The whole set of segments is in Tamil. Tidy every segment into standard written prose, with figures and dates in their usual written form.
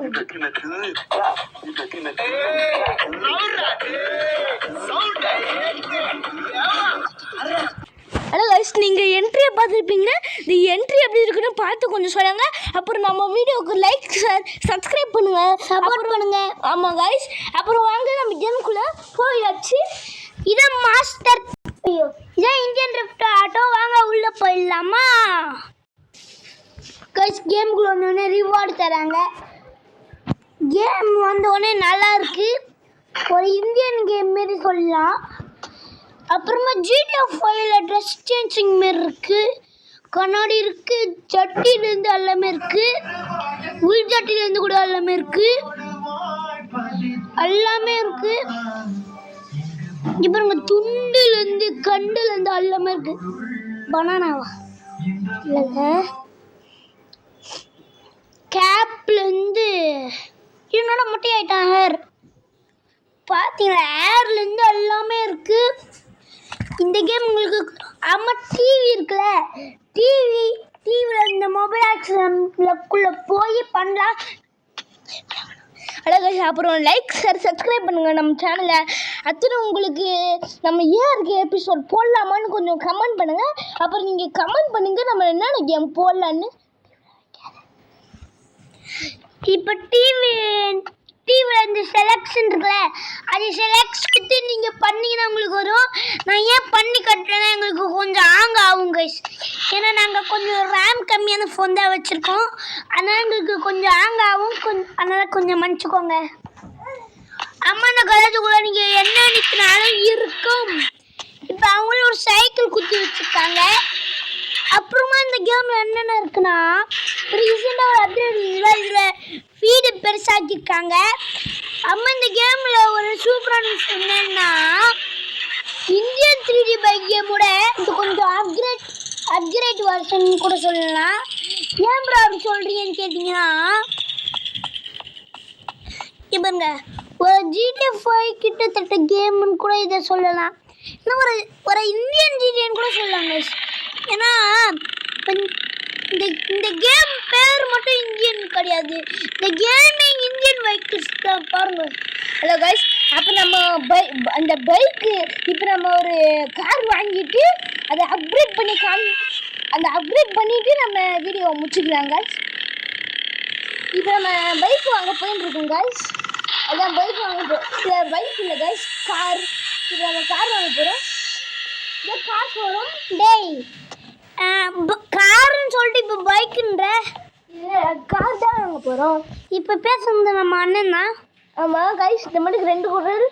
ஹலோ கைஸ், நீங்கள் என்ட்ரியை பார்த்துருப்பீங்க. இந்த என்ட்ரி எப்படி இருக்குன்னு பார்த்து கொஞ்சம் சொல்லுங்க. அப்புறம் நம்ம வீடியோவுக்கு லைக் சப்ஸ்கிரைப் பண்ணுங்கள், சப்போர்ட் பண்ணுங்கள். ஆமாம் கைஸ், அப்புறம் வாங்க நம்ம கேமுக்குள்ளே போயாச்சு. இதான் மாஸ்டர், ஐயோ இதான் இந்தியன் ட்ரிஃப்ட் ஆட்டோ. வாங்க உள்ளே போயிடலாமா கைஸ்? கேமுக்குள்ளே வந்தோடனே ரிவார்டு தராங்க. கேம் வந்தோடனே நல்லா இருக்குது, ஒரு இந்தியன் கேம் மாரி சொல்லலாம். அப்புறமா GTA 5ல ட்ரெஸ் சேஞ்சிங் மாரி இருக்குது, கண்ணாடி இருக்குது, ஜட்டிலேருந்து எல்லாமே இருக்குது, உள் ஜட்டிலேருந்து கூட எல்லாமே இருக்குது, எல்லாமே இருக்குது. இப்போ துண்டுலேருந்து கண்டுலேருந்து எல்லாமே இருக்குது. பனானாவா இல்லைங்க, கேப்லேருந்து என்னோட முட்டை ஆயிட்டான் ஹேர் பார்த்தீங்களா, ஹேர்லேருந்து எல்லாமே இருக்குது. இந்த கேம் உங்களுக்கு டிவி இருக்குல்ல, டிவியில் இந்த மொபைல் ஆக்ஷனுக்குள்ளே போய் பண்ணலாம். அழகா. அப்புறம் லைக் சப்ஸ்கிரைப் பண்ணுங்கள் நம்ம சேனலை. அத்தனை உங்களுக்கு நம்ம ஏஆர்கே எபிசோட் போடலாமான்னு கொஞ்சம் கமெண்ட் பண்ணுங்கள். அப்புறம் நீங்கள் கமெண்ட் பண்ணுங்கள் நம்ம என்னென்ன கேம் போடலான்னு. இப்போ டிவியில் இந்த செலக்ஷன் இருக்குல்ல, அது செலக்ட் கொடுத்து நீங்கள் பண்ணிங்கன்னா உங்களுக்கு வரும். நான் ஏன் பண்ணி கட்டுறேன்னா எங்களுக்கு கொஞ்சம் ஹேங் ஆகும் கைஸ், ஏன்னா நாங்கள் கொஞ்சம் ரேம் கம்மியான ஃபோன் தான் வச்சுருக்கோம், அதனால் எங்களுக்கு கொஞ்சம் ஹேங் ஆகும். அதனால் கொஞ்சம் மன்னிச்சுக்கோங்க. அம்மா இந்த காலேஜுக்குள்ளே நீங்கள் என்ன நிற்கினாலும் இருக்கும். இப்போ அவங்களும் ஒரு சைக்கிள் குத்தி வச்சுருக்காங்க. அப்புறமா இந்த கேமில் என்னென்ன இருக்குன்னா, ரீசெண்டாக ஒரு அப்டேட் இதில் ஃபீடு பெருசாக்கியிருக்காங்க. அம்மா இந்த கேமில் ஒரு சூப்பரான விஷயம் என்னன்னா, இந்தியன் 3D பைக் கேமோட இது கொஞ்சம் அப்கிரேட் வெர்ஷன் கூட சொல்லலாம். ஏன் ப்ரோ அப்படி சொல்கிறீங்கன்னு கேட்டிங்கன்னா, இப்போங்க ஒரு GTA 5 கிட்டத்தட்ட கேமுன்னு கூட இதை சொல்லலாம், இன்னும் ஒரு இந்தியன் ஜிடின்னு கூட சொல்லலாங்க. ஏன்னா இந்த கேம் பேர் மட்டும் இந்தியன் கிடையாது, இந்த கேமே இந்தியன் வெஹிக்கிள்ஸ் தான் பாருங்க. ஹலோ கைஸ், அப்போ நம்ம அந்த பைக்கு இப்போ நம்ம ஒரு கார் வாங்கிட்டு அதை அப்கிரேட் பண்ணிவிட்டு நம்ம வீடியோ முடிச்சுக்கலாம் கைஸ். இப்போ நம்ம பைக் வாங்க போயிட்டுருக்கோம் கைஸ். அதான் பைக் வாங்க பைக் இல்லை கைஸ், கார். இப்போ நம்ம கார் வாங்க போகிறோம். இந்த கார் வரும் டேய் காருன்னு சொல்லிட்டு இப்போ பைக்குன்ற கார் தான் வாங்க போகிறோம். இப்போ பேசுறது நம்ம அண்ணன் தான். ஆமாம் கைஸ், இந்த மாதிரி 2 குரல்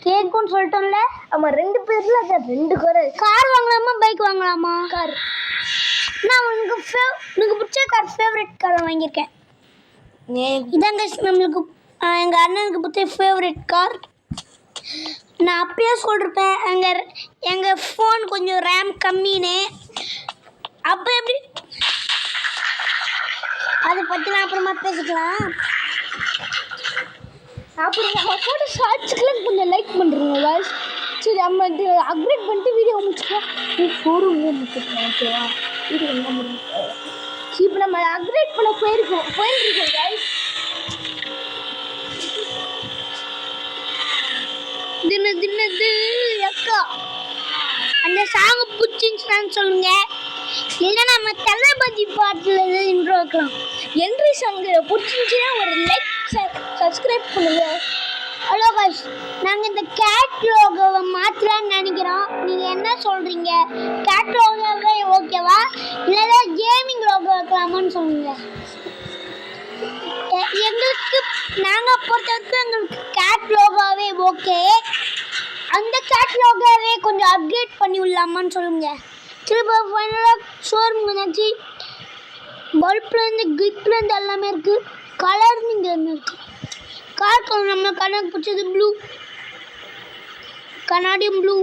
கேட்கும்னு சொல்லிட்டோம்ல. ஆமாம் 2 பேரில் அது 2 குரல். கார் வாங்கலாமா பைக் வாங்கலாமா? கார். நான் உனக்கு பிடிச்ச கார், ஃபேவரட் காரை வாங்கியிருக்கேன். இதாங்க நம்மளுக்கு எங்கள் அண்ணனுக்கு பிடிச்ச ஃபேவரட் கார். நான் அப்பயே சொல்லிருப்பேன் எங்கள் ஃபோன் கொஞ்சம் ரேம் கம்மின்னு. அப்போ எப்படி அதை பற்றி நான் அப்புறமா பேசிக்கலாம். அப்புறம் நம்ம ஃபோட்டோ ஷார்ட்ஸுக்கெல்லாம் கொஞ்சம் லைக் பண்ணுறோங்க வாய்ஸ். சரி, நம்ம இது அப்கிரேட் பண்ணிட்டு வீடியோ முடிச்சுக்கலாம். ஷோரூம் முடிச்சுக்கலாம், ஓகேவா? வீடியோ என்ன முடியும். இப்போ நம்ம அப்கிரேட் பண்ண போயிருக்கோம் வாய்ஸ். தின்னது அக்கா அந்த சாங் பிடிச்சிருந்துச்சுன்னு சொல்லுங்க, இல்லை நம்ம தளபதி பாட்டில் இன்ட்ரோ வைக்கலாம். என்ட்ரி சாங்கு பிடிச்சிருந்துச்சுன்னா ஒரு லைக் சப்ஸ்கிரைப் பண்ணுங்க. ஹலோ கைஸ், நாங்கள் இந்த கேட்லாகை மாற்றலான்னு நினைக்கிறோம். நீங்கள் என்ன சொல்கிறீங்க? கேட்லாகவே ஓகேவா, இல்லைன்னா கேமிங் லோகோ வைக்கலாமான்னு சொல்லுங்க. எங்களுக்கு நாங்கள் பொறுத்தவரைக்கும் எங்களுக்கு கேட்லாகாவே ஓகே. அந்த கேட்லாகாவே கொஞ்சம் அப்கிரேட் பண்ணி விடலாமான்னு சொல்லுங்கள். திரும்ப ஃபைனலாக ஷோரூம் நினச்சி பல்ப்லேருந்து கிளிப்லேருந்து எல்லாமே இருக்குது. கலர் இங்கே என்ன இருக்குது, கார் கலர் நம்ம கணக்கு பிடிச்சது ப்ளூ, கண்ணாடியும் ப்ளூ.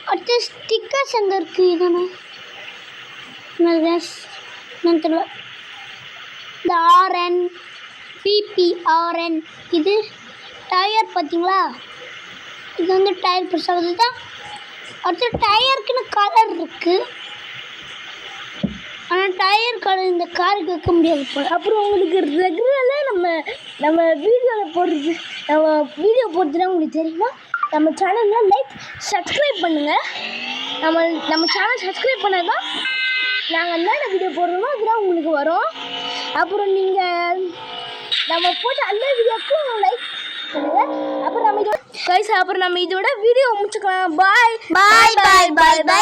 அடுத்து ஸ்டிக்கர்ஸ் எங்கே இருக்குது? இதுன்னு தெரியல. இந்த RN PPRN இது டயர் பார்த்தீங்களா, இது வந்து டயர் பெருசாகுது தான். அடுத்து டயருக்குன்னு கலர் இருக்குது, ஆனால் டயர் கடை இந்த காருக்கு வைக்க முடியாது போல. அப்புறம் உங்களுக்கு ரெகுலராக நம்ம வீடியோவில் போடுறது வீடியோ போடுறதுனா உங்களுக்கு தெரியுமா? நம்ம சேனலில் சப்ஸ்கிரைப் பண்ணுங்கள். நம்ம சேனல் சப்ஸ்கிரைப் பண்ணால் தான் நாங்கள் என்னென்ன வீடியோ போடுறோமோ அதெல்லாம் உங்களுக்கு வரும். அப்புறம் நீங்கள் நம்ம போட்ட அந்த வீடியோக்கும் லைக் பண்ணுங்கள். அப்புறம் நம்ம இதோட வீடியோ முடிச்சுக்கலாம். பாய் பாய் பாய் பாய் பாய்.